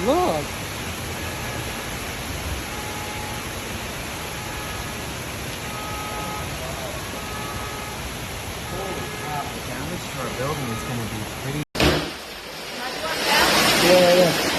Look. Holy crap, the damage to our building is going to be pretty. Yeah.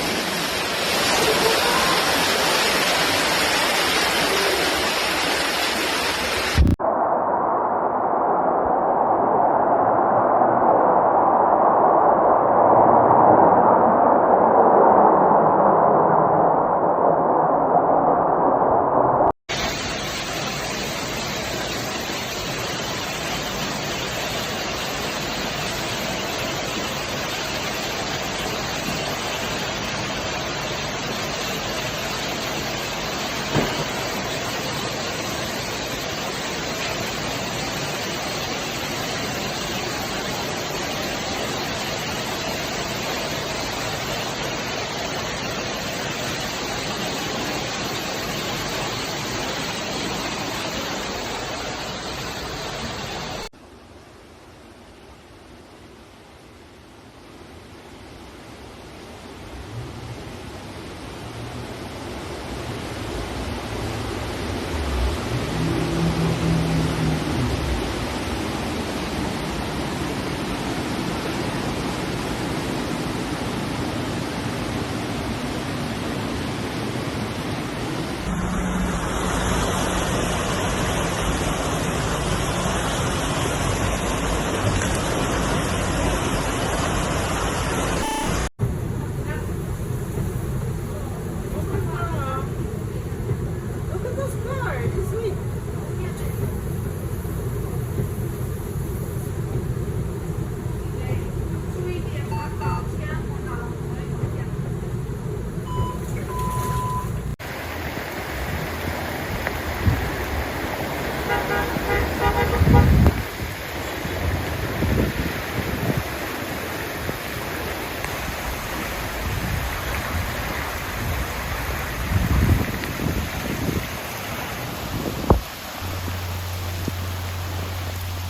Look at this car. It's sweet.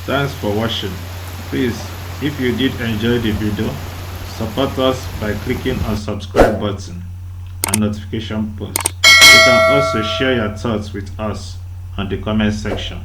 Thanks for watching. Please, if you did enjoy the video, support us by clicking on subscribe button and notification post. You can also share your thoughts with us on the comment section.